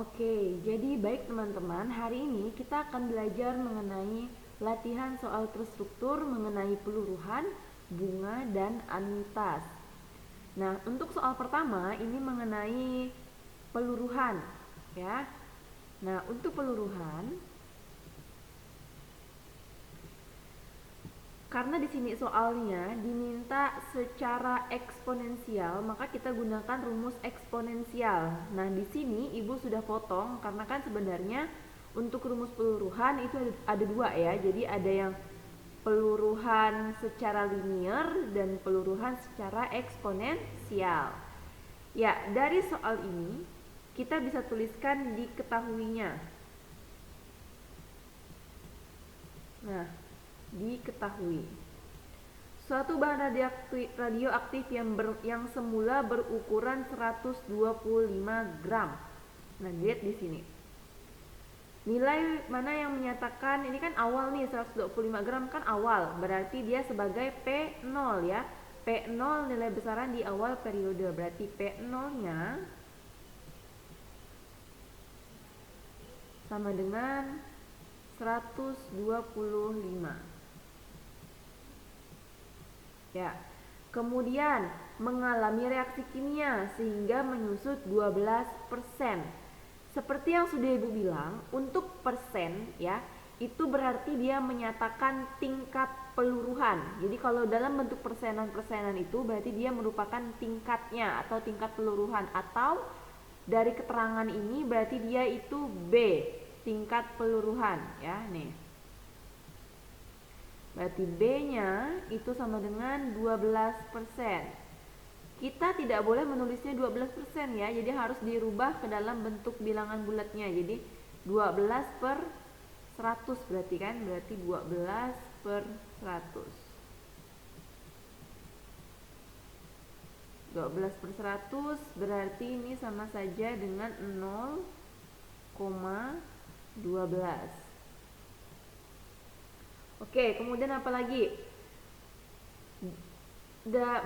Oke, jadi baik teman-teman, hari ini kita akan belajar mengenai latihan soal terstruktur mengenai peluruhan, bunga, dan anuitas. Nah, untuk soal pertama ini mengenai peluruhan, ya. Nah, untuk peluruhan, karena di sini soalnya diminta secara eksponensial, maka kita gunakan rumus eksponensial. Nah, di sini Ibu sudah potong karena kan sebenarnya untuk rumus peluruhan itu ada dua ya. Jadi ada yang peluruhan secara linear dan peluruhan secara eksponensial. Ya, dari soal ini kita bisa tuliskan diketahuinya. Nah, diketahui suatu bahan radioaktif yang semula berukuran 125 gram. Nah, lihat di sini. Nilai mana yang menyatakan ini kan awal nih, 125 gram kan awal, berarti dia sebagai P0 ya. P0 nilai besaran di awal periode, berarti P0-nya sama dengan 125. Ya. Kemudian mengalami reaksi kimia sehingga menyusut 12%. Seperti yang sudah Ibu bilang, untuk persen ya, itu berarti dia menyatakan tingkat peluruhan. Jadi kalau dalam bentuk persenan-persenan itu berarti dia merupakan tingkatnya atau tingkat peluruhan, atau dari keterangan ini berarti dia itu B, tingkat peluruhan ya, nih. Berarti B-nya itu sama dengan 12%. Kita tidak boleh menulisnya 12% ya, jadi harus dirubah ke dalam bentuk bilangan bulatnya. Jadi 12 per 100 berarti kan, berarti 12 per 100. 12 per 100 berarti ini sama saja dengan 0,12. Oke, kemudian apa lagi?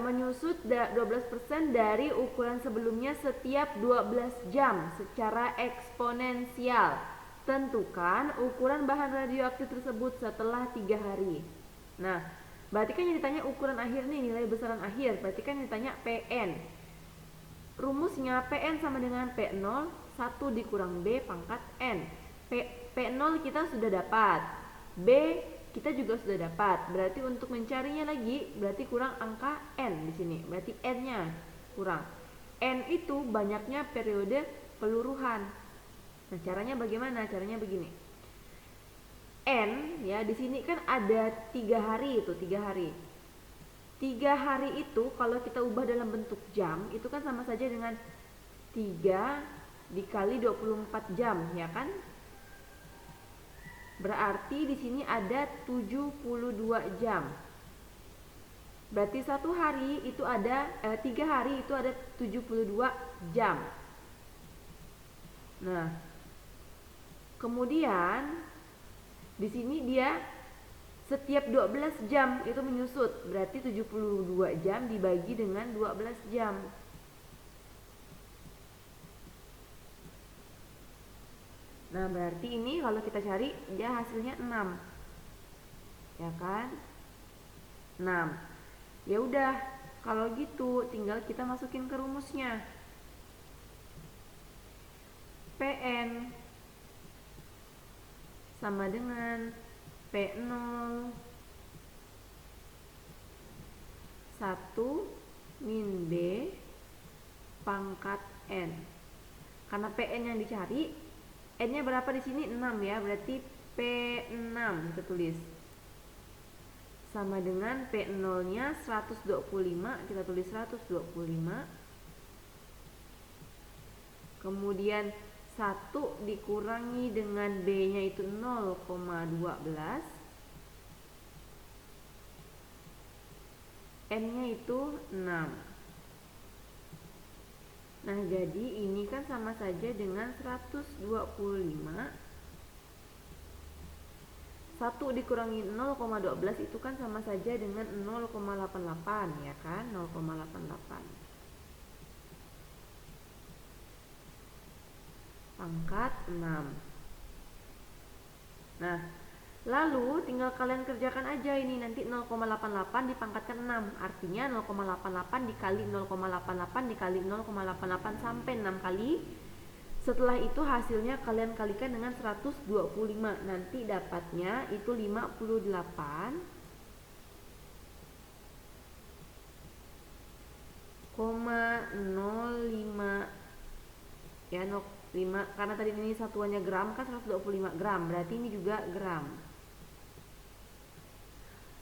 Menyusut 12% dari ukuran sebelumnya setiap 12 jam secara eksponensial. Tentukan ukuran bahan radioaktif tersebut setelah 3 hari. Nah, berarti kan yang ditanya ukuran akhir nih, nilai besaran akhir. Berarti kan yang ditanya PN. Rumusnya PN sama dengan P0, 1 dikurang B pangkat N. P0 kita sudah dapat. B kita juga sudah dapat. Berarti untuk mencarinya lagi berarti kurang angka N di sini. Berarti N-nya kurang. N itu banyaknya periode peluruhan. Nah, caranya bagaimana? Caranya begini. N ya, di sini kan ada 3 hari itu, 3 hari. 3 hari itu kalau kita ubah dalam bentuk jam itu kan sama saja dengan 3 dikali 24 jam, ya kan? Berarti di sini ada 72 jam. Berarti 1 hari itu ada 3 hari itu ada 72 jam. Nah, kemudian di sini dia setiap 12 jam itu menyusut. Berarti 72 jam dibagi dengan 12 jam. Nah, berarti ini kalau kita cari dia hasilnya 6. Ya kan? 6. Ya udah, kalau gitu tinggal kita masukin ke rumusnya. PN sama dengan P0 1 min B pangkat N. Karena PN yang dicari, N-nya berapa di sini? 6 ya, berarti P6 kita tulis. Sama dengan P0-nya 125, kita tulis 125. Kemudian 1 dikurangi dengan B-nya itu 0,12. N-nya itu 6. Nah, jadi ini kan sama saja dengan 125. 1 dikurangi 0,12 itu kan sama saja dengan 0,88 ya kan, 0,88. pangkat 6. Nah, lalu tinggal kalian kerjakan aja ini, nanti 0,88 dipangkatkan 6. Artinya 0,88 dikali 0,88 dikali 0,88 sampai 6 kali. Setelah itu hasilnya kalian kalikan dengan 125. Nanti dapatnya itu 58,05 ya, 05, karena tadi ini satuannya gram kan, 125 gram, berarti ini juga gram.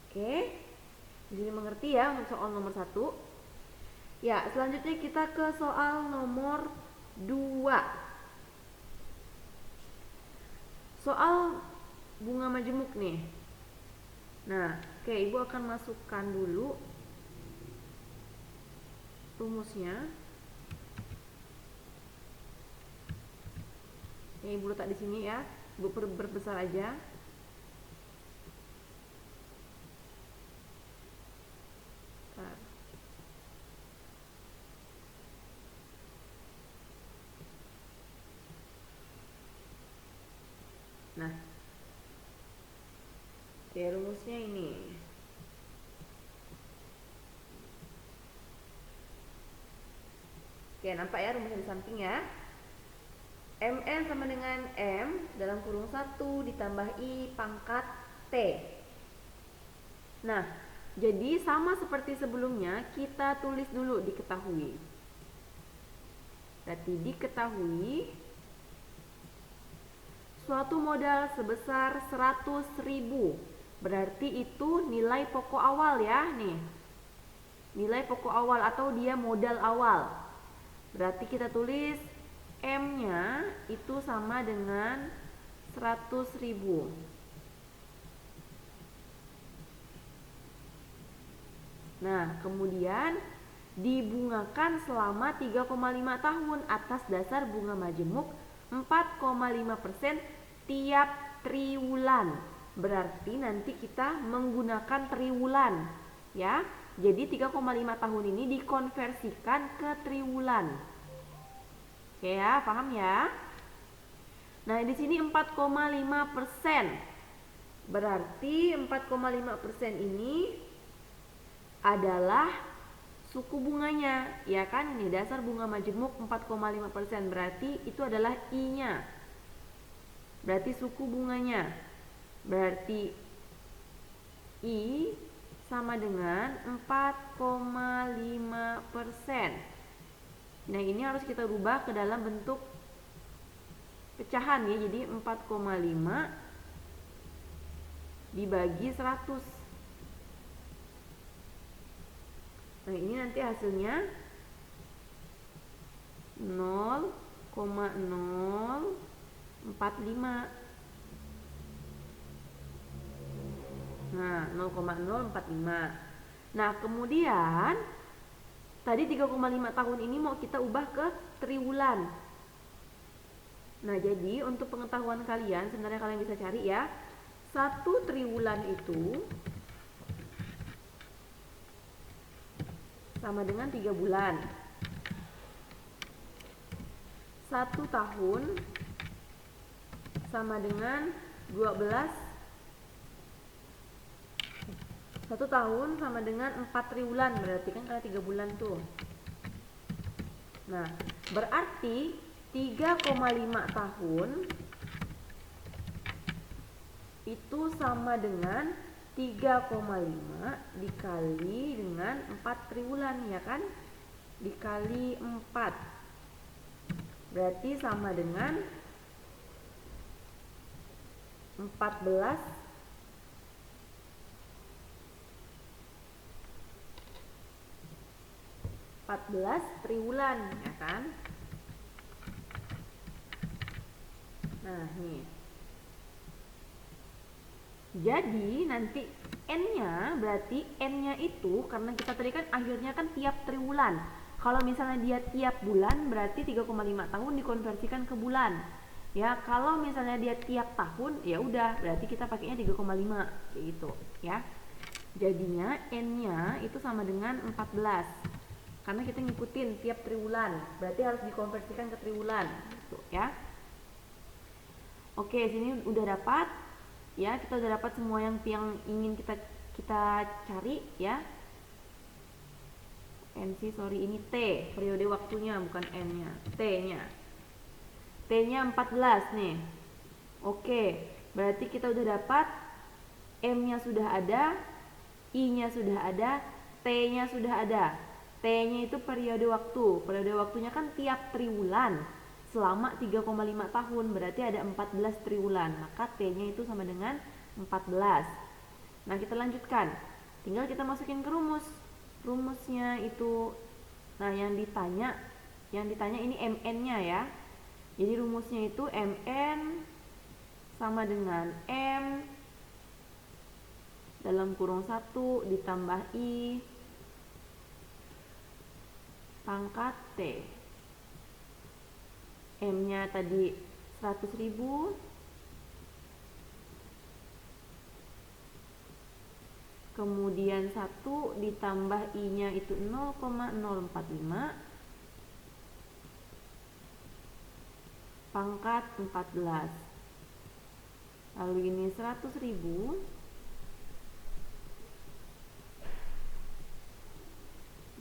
Oke, di sini mengerti ya untuk soal nomor 1. Ya, selanjutnya kita ke soal nomor 2. Soal bunga majemuk nih. Nah, oke, Ibu akan masukkan dulu rumusnya. Yang Ibu letak di sini ya, Ibu perbesar aja. Nah, oke, rumusnya ini. Oke, nampak ya rumusnya di samping ya. Mn sama dengan M dalam kurung 1 ditambah I pangkat T. Nah, jadi sama seperti sebelumnya, kita tulis dulu diketahui. Berarti diketahui suatu modal sebesar 100.000. Berarti itu nilai pokok awal ya, nih. Nilai pokok awal atau dia modal awal. Berarti kita tulis M-nya itu sama dengan 100.000. Nah, kemudian dibungakan selama 3,5 tahun atas dasar bunga majemuk 4,5% tiap triwulan. Berarti nanti kita menggunakan triwulan ya. Jadi 3,5 tahun ini dikonversikan ke triwulan. Oke ya, paham ya? Nah, di sini 4,5%. Berarti 4,5% ini adalah suku bunganya, ya kan? Ini dasar bunga majemuk 4,5%. Berarti itu adalah I-nya. Berarti suku bunganya. Berarti I sama dengan 4,5%. Nah, ini harus kita rubah ke dalam bentuk pecahan ya. Jadi 4,5 dibagi 100. Nah, ini nanti hasilnya 0,045. Nah, 0,045. Nah, kemudian tadi 3,5 tahun ini mau kita ubah ke triwulan. Nah, jadi untuk pengetahuan kalian, sebenarnya kalian bisa cari ya. 1 triwulan itu sama dengan 3 bulan. 1 tahun sama dengan 12. 1 tahun sama dengan 4 triwulan, berarti kan karena 3 bulan tuh. Nah, berarti 3,5 tahun itu sama dengan 3,5 dikali dengan 4 triwulan ya kan? Dikali 4. Berarti sama dengan 14 triwulan ya kan? Nah, nih. Jadi nanti N-nya, berarti N-nya itu karena kita tadi kan akhirnya kan tiap triwulan. Kalau misalnya dia tiap bulan berarti 3,5 tahun dikonversikan ke bulan. Ya, kalau misalnya dia tiap tahun ya udah berarti kita pakainya 3,5 kayak gitu ya. Jadinya N-nya itu sama dengan 14. Karena kita ngikutin tiap triwulan, berarti harus dikonversikan ke triwulan gitu ya. Oke, sini udah dapat ya, kita udah dapat semua yang ingin kita cari ya. Ini T, periode waktunya bukan M-nya, T-nya. T-nya 14 nih. Oke, berarti kita udah dapat M-nya sudah ada, I-nya sudah ada, T-nya sudah ada. T-nya itu periode waktu. Periode waktunya kan tiap triwulan selama 3,5 tahun, berarti ada 14 triwulan. Maka T-nya itu sama dengan 14. Nah, kita lanjutkan. Tinggal kita masukin ke rumus. Rumusnya itu, nah yang ditanya ini MN-nya ya. Jadi rumusnya itu MN sama dengan M dalam kurung 1 ditambah I pangkat T. M-nya tadi 100.000, kemudian 1 ditambah I-nya itu 0,045 pangkat 14. Lalu ini 100.000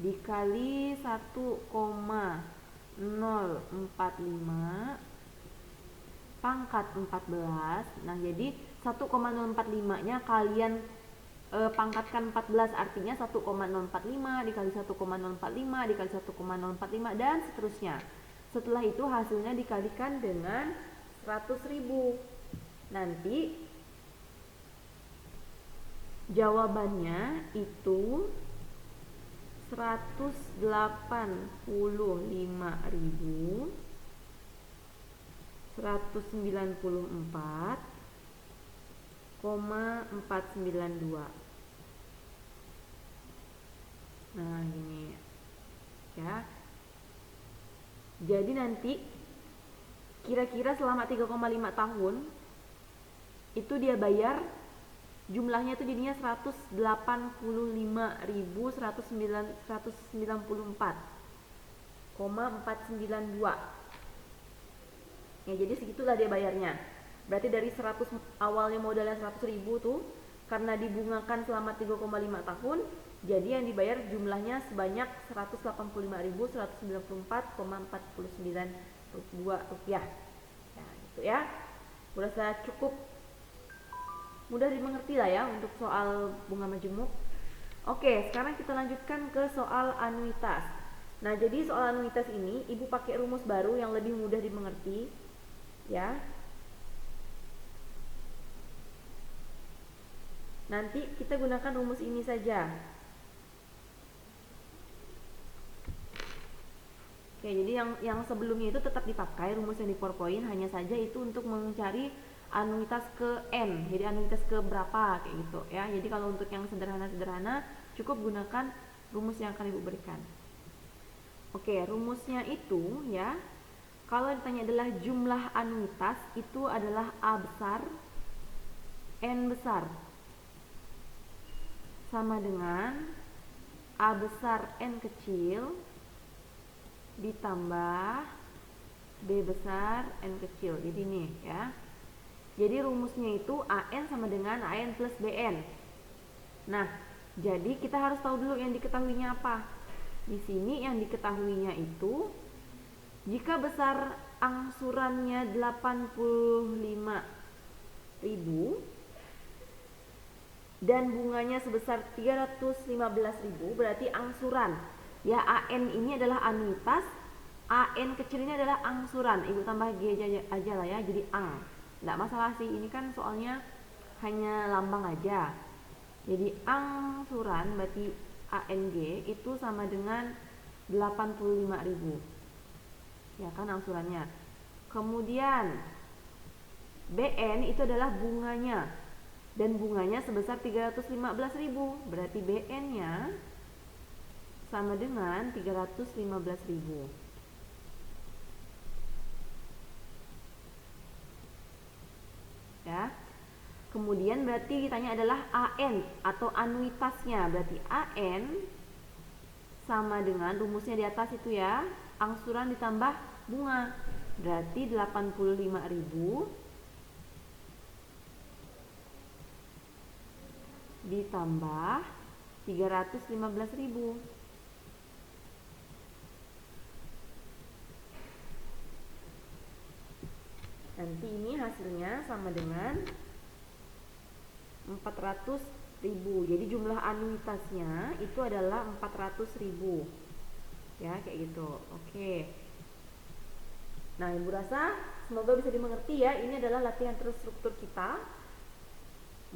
dikali 1,045 pangkat 14. Nah, jadi 1,045 nya kalian pangkatkan 14, artinya 1,045 dikali 1,045 dikali 1,045 dan seterusnya. Setelah itu hasilnya dikalikan dengan 100.000. Nanti jawabannya itu 194,492. Nah, ini ya. Jadi nanti kira-kira selama 3,5 tahun itu dia bayar jumlahnya itu jadinya 185.194,492. Ya, jadi segitulah dia bayarnya. Berarti dari 100 awalnya modalnya 100.000 tuh, karena dibungakan selama 3,5 tahun, jadi yang dibayar jumlahnya sebanyak 185.194,492 rupiah. Ya, gitu ya. Merasa cukup mudah dimengerti lah ya untuk soal bunga majemuk. Oke, sekarang kita lanjutkan ke soal anuitas. Nah, jadi soal anuitas ini Ibu pakai rumus baru yang lebih mudah dimengerti ya. Nanti kita gunakan rumus ini saja. Oke, jadi yang sebelumnya itu tetap dipakai rumus yang di PowerPoint, hanya saja itu untuk mencari anuitas ke N. Jadi anuitas ke berapa kayak gitu ya. Jadi kalau untuk yang sederhana-sederhana cukup gunakan rumus yang akan Ibu berikan. Oke, rumusnya itu ya, kalau ditanya adalah jumlah anuitas itu adalah A besar N besar sama dengan A besar N kecil ditambah B besar N kecil. Jadi ini ya. Jadi rumusnya itu AN sama dengan AN plus BN. Nah, jadi kita harus tahu dulu yang diketahuinya apa. Di sini yang diketahuinya itu jika besar angsurannya 85.000 dan bunganya sebesar 315.000, berarti angsuran. Ya, AN ini adalah anuitas, AN kecil ini adalah angsuran. Ibu tambah G aja lah ya, jadi ang. Nggak masalah sih, ini kan soalnya hanya lambang aja. Jadi angsuran berarti ANG itu sama dengan 85.000. Ya kan angsurannya. Kemudian BN itu adalah bunganya. Dan bunganya sebesar 315.000, berarti BN-nya sama dengan 315.000. Ya. Kemudian berarti ditanya adalah AN atau anuitasnya. Berarti AN sama dengan rumusnya di atas itu ya, angsuran ditambah bunga. Berarti 85.000 ditambah 315.000. Nanti ini hasilnya sama dengan 400.000. Jadi jumlah anuitasnya itu adalah 400.000. Ya, kayak gitu. Oke. Nah, Ibu rasa semoga bisa dimengerti ya. Ini adalah latihan terstruktur kita.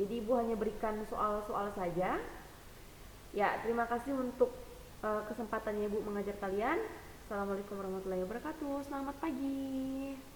Jadi Ibu hanya berikan soal-soal saja. Ya, terima kasih untuk kesempatannya Ibu mengajar kalian. Assalamualaikum warahmatullahi wabarakatuh. Selamat pagi.